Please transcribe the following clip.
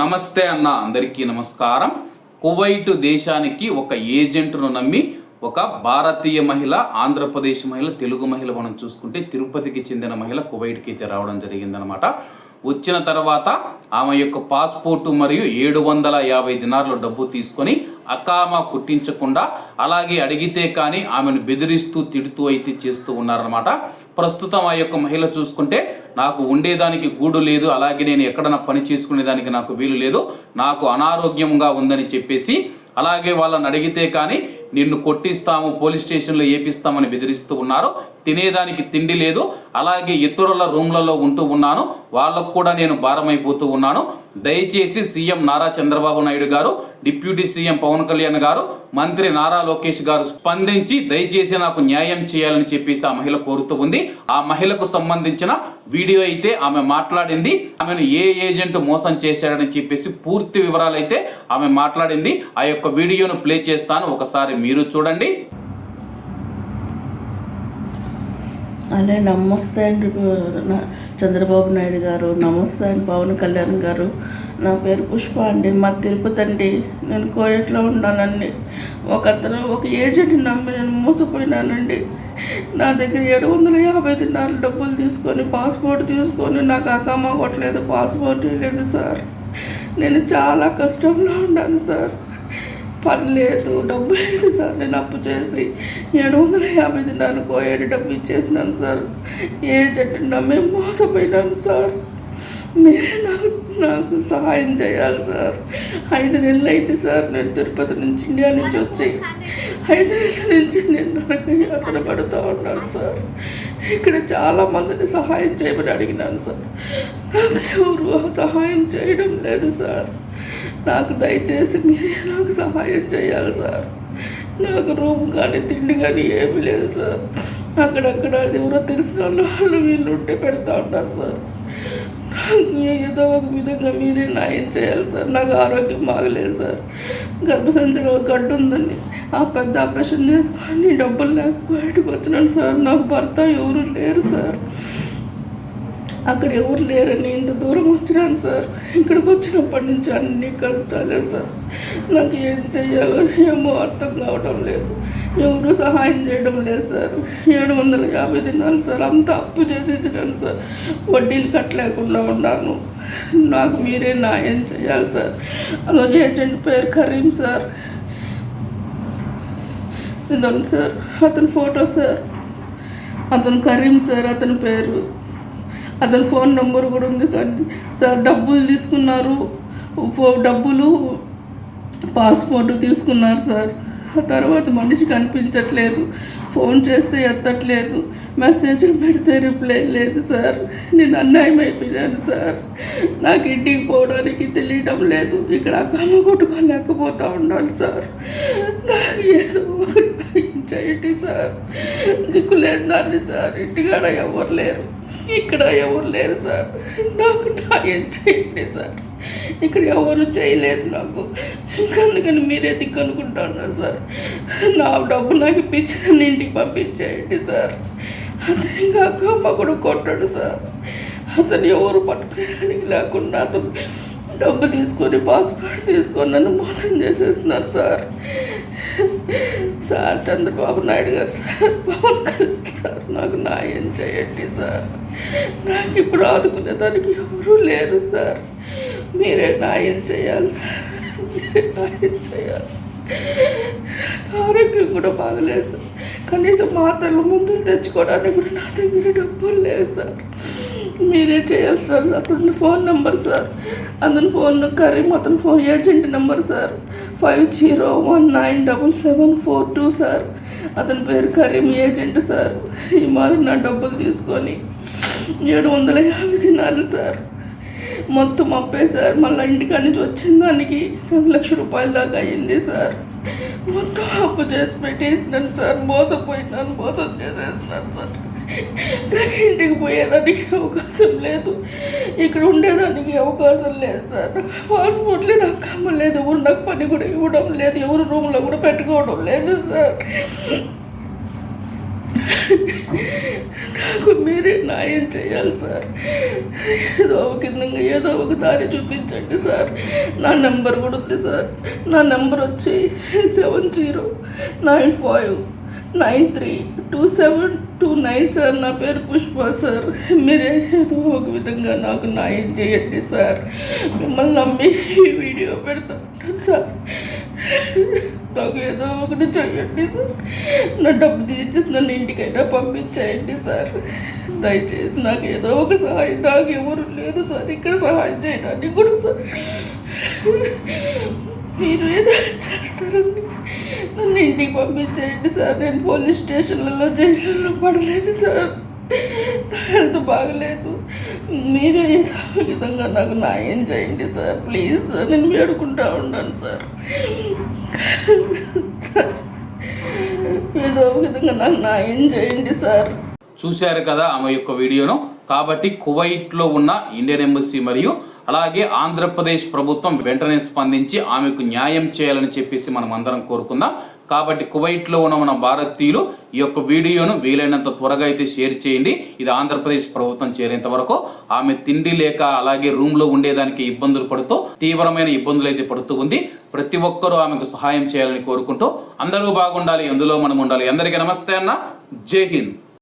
నమస్తే అన్న, అందరికీ నమస్కారం. కువైట్ దేశానికి ఒక ఏజెంట్ను నమ్మి ఒక భారతీయ మహిళ, ఆంధ్రప్రదేశ్ మహిళ, తెలుగు మహిళ మనం చూసుకుంటే తిరుపతికి చెందిన మహిళ కువైట్కి అయితే రావడం జరిగిందనమాట. వచ్చిన తర్వాత ఆమె యొక్క పాస్పోర్టు మరియు 750 దినార్ల డబ్బు తీసుకొని అకామా కుట్టించకుండా అలాగే అడిగితే కానీ ఆమెను బెదిరిస్తూ తిడుతూ అయితే చేస్తూ ఉన్నారనమాట. ప్రస్తుతం ఆ యొక్క మహిళ చూసుకుంటే నాకు ఉండేదానికి గూడు లేదు, అలాగే నేను ఎక్కడన్నా పని చేసుకునేదానికి నాకు వీలు లేదు, నాకు అనారోగ్యంగా ఉందని చెప్పేసి అలాగే వాళ్ళని అడిగితే కానీ నిన్ను కొట్టిస్తాము, పోలీస్ స్టేషన్లో ఏపిస్తామని బెదిరిస్తూ ఉన్నారు. తినేదానికి తిండి లేదు, అలాగే ఇతరుల రూమ్లలో ఉంటూ ఉన్నాను, వాళ్ళకు కూడా నేను భారమైపోతూ ఉన్నాను. దయచేసి సీఎం నారా చంద్రబాబు నాయుడు గారు, డిప్యూటీ సీఎం పవన్ కళ్యాణ్ గారు, మంత్రి నారా లోకేష్ గారు స్పందించి దయచేసి నాకు న్యాయం చేయాలని చెప్పేసి ఆ మహిళ కోరుతూ ఉంది. ఆ మహిళకు సంబంధించిన వీడియో అయితే ఆమె మాట్లాడింది. ఆమెను ఏ ఏజెంట్ మోసం చేశాడని చెప్పేసి పూర్తి వివరాలు అయితే ఆమె మాట్లాడింది. ఆ యొక్క వీడియోను ప్లే చేస్తాను, ఒకసారి మీరు చూడండి. అలే నమస్తే అండి చంద్రబాబు నాయుడు గారు, నమస్తే అండి పవన్ కళ్యాణ్ గారు. నా పేరు పుష్ప అండి, మా తిరుపతి అండి. నేను కోయట్లో ఉన్నానండి. ఒక ఏజెంట్ నమ్మి నేను మోసపోయినానండి. నా దగ్గర 750 దినాలు డబ్బులు తీసుకొని పాస్పోర్ట్ తీసుకొని నాకు అకామా కొట్టలేదు, పాస్పోర్ట్ లేదు సార్. నేను చాలా కష్టంలో ఉన్నాను సార్. పని లేదు, డబ్బు లేదు సార్. నేను అప్పు చేసి 750 దినాలు కోయేడు డబ్బు ఇచ్చేసినాను సార్. ఏజెంట్ నమ్మి మోసపోయినాను సార్. మీరే నాకు సహాయం చేయాలి సార్. 5 నెలలు అయింది సార్ నేను తిరుపతి నుంచి, ఇండియా నుంచి వచ్చి 5 నెలల నుంచి నేను నరకయాతన పడుతూ ఉన్నాను సార్. ఇక్కడ చాలా మందిని సహాయం చేయమని అడిగినాను సార్. నాకు ఎవరు సహాయం చేయడం లేదు సార్. నాకు దయచేసి మీరే నాకు సహాయం చేయాలి సార్. నాకు రూమ్ కానీ తిండి కానీ ఏమీ లేదు సార్. అక్కడక్కడ ఎవరో తెలిసిన వాళ్ళు వీళ్ళు ఉంటే పెడతా ఉంటారు సార్. నాకు ఏదో ఒక విధంగా మీరే న్యాయం చేయాలి సార్. నాకు ఆరోగ్యం బాగలేదు సార్. గర్భసంచిలో గడ్డు ఉందని ఆ పెద్ద ఆపరేషన్ చేసుకొని డబ్బులు లేక బయటకు వచ్చినాను సార్. నాకు భర్త ఎవరు లేరు సార్. అక్కడ ఎవరు లేరని ఇంత దూరం వచ్చినాను సార్. ఇక్కడికి వచ్చినప్పటి నుంచి అన్నీ కలుగుతాలే సార్. నాకు ఏం చెయ్యాలో ఏమో అర్థం కావడం లేదు. ఎవరు సహాయం చేయడం లేదు సార్. 750 దినాలు సార్ అంతా అప్పు చేసి ఇచ్చినాను సార్. వడ్డీలు కట్టలేకుండా ఉన్నాను. నాకు మీరే న్యాయం చేయాలి సార్. అదో ఏజెంట్ పేరు కరీం సార్. ఇదండి సార్ అతని ఫోటో సార్. అతను కరీం సార్ అతని పేరు. అతని ఫోన్ నెంబర్ కూడా ఉంది కానీ సార్ డబ్బులు తీసుకున్నారు, డబ్బులు పాస్పోర్ట్ తీసుకున్నారు సార్. ఆ తర్వాత మనిషి కనిపించట్లేదు, ఫోన్ చేస్తే ఎత్తట్లేదు, మెసేజ్లు పెడితే రిప్లై లేదు సార్. నేను అన్యాయం అయిపోయాను సార్. నాకు ఇంటికి పోవడానికి తెలియడం లేదు. ఇక్కడ అక్కమ్మ కొట్టుకోలేకపోతూ ఉండాలి సార్. నాకు ఏదో చేయండి సార్. దిక్కులేదు దాన్ని సార్. ఇంటికాడ ఎవరు లేరు, ఇక్కడ ఎవరు లేరు సార్. నాకు న్యాయం చేయండి సార్. ఇక్కడ ఎవరు చేయలేదు నాకు. అందుకని మీరే దిక్కు అనుకుంటున్నారు సార్. నా డబ్బు నాకు ఇప్పించి నన్ను ఇంటికి పంపించేయండి సార్. అతను ఇంకా అక్కమ్మ కూడా కొట్టాడు సార్. అతను ఎవరు పట్టుకోవడానికి లేకుండా అతను డబ్బు తీసుకొని పాస్పోర్ట్ తీసుకొని నన్ను మోసం చేసేస్తున్నారు సార్. సార్ చంద్రబాబు నాయుడు గారు సార్, పవన్ కళ్యాణ్ సార్, నాకు న్యాయం చేయండి సార్. నాకు ఇప్పుడు ఆదుకునేదానికి ఎవరూ లేరు సార్. మీరే న్యాయం చేయాలి సార్. మీరే న్యాయం చేయాలి. ఆరోగ్యం కూడా బాగలేదు సార్. కనీసం మాత్రలు మందులు తెచ్చుకోవడానికి కూడా నా దగ్గర డబ్బులు లేవు సార్. మీరే చేయాలి సార్. అతని ఫోన్ నెంబర్ సార్, అతని ఫోన్ కరీం, అతని phone agent number sir 50197742 sir. అతని పేరు కరీం ఏజెంట్ సార్. ఈ మాదిరి నా డబ్బులు తీసుకొని 750 దినాలు సార్ మొత్తం అప్పే సార్. మళ్ళీ ఇంటికాడి నుంచి వచ్చిన దానికి 1,00,000 రూపాయల దాకా అయింది సార్. మొత్తం అప్పు చేసి పెట్టేసినాను సార్. మోసం చేసేసినాను సార్. నాకు ఇంటికి పోయేదానికి అవకాశం లేదు, ఇక్కడ ఉండేదానికి అవకాశం లేదు సార్. నాకు పాస్పోర్ట్ లేదు, అక్కమ్మ లేదు, ఎవరు నాకు పని కూడా ఇవ్వడం లేదు, ఎవరు రూమ్లో కూడా పెట్టుకోవడం లేదు సార్. నాకు మీరే న్యాయం చేయాలి సార్. ఏదో ఒక విధంగా ఏదో ఒక దారి చూపించండి సార్. నా నెంబర్ కూడా ఉంది సార్. నా నెంబర్ వచ్చి 7095932729 సార్. నా పేరు పుష్ప సార్. మీరే ఏదో ఒక విధంగా నాకు న్యాయం చేయండి సార్. మిమ్మల్ని నమ్మి ఈ వీడియో పెడతాను సార్. నాకు ఏదో ఒకటి చేయండి సార్. నా డబ్బు తీసేసి నన్ను ఇంటికైనా పంపించేయండి సార్. దయచేసి నాకు ఏదో ఒక సహాయం. నాకు ఎవరు లేరు సార్ ఇక్కడ సహాయం చేయడానికి కూడా సార్. మీరు ఏదో చేస్తారండి. నన్ను ఇంటికి పంపించేయండి సార్. నేను పోలీస్ స్టేషన్లలో జైళ్ళలో పడలేను సార్. నా హెల్త్ బాగలేదు. మీరే ఏదో విధంగా నాకు న్యాయం చేయండి సార్. ప్లీజ్ సార్, నేను వేడుకుంటా ఉన్నాను సార్. సార్ ఏదో ఒక విధంగా నాకు న్యాయం చేయండి సార్. చూశారు కదా ఆమె యొక్క వీడియోను. కాబట్టి కువైట్లో ఉన్న ఇండియన్ ఎంబసీ మరియు అలాగే ఆంధ్రప్రదేశ్ ప్రభుత్వం వెంటనే స్పందించి ఆమెకు న్యాయం చేయాలని చెప్పేసి మనం అందరం కోరుకుందాం. కాబట్టి కువైట్లో ఉన్న మన భారతీయులు ఈ యొక్క వీడియోను వీలైనంత త్వరగా అయితే షేర్ చేయండి. ఇది ఆంధ్రప్రదేశ్ ప్రభుత్వం చేరేంత వరకు ఆమె తిండి లేక అలాగే రూమ్లో ఉండేదానికి ఇబ్బందులు పడుతూ తీవ్రమైన ఇబ్బందులు అయితే పడుతూ ఉంది. ప్రతి ఒక్కరూ ఆమెకు సహాయం చేయాలని కోరుకుంటూ అందరూ బాగుండాలి, అందులో మనం ఉండాలి. అందరికీ నమస్తే అన్న. జై హింద్.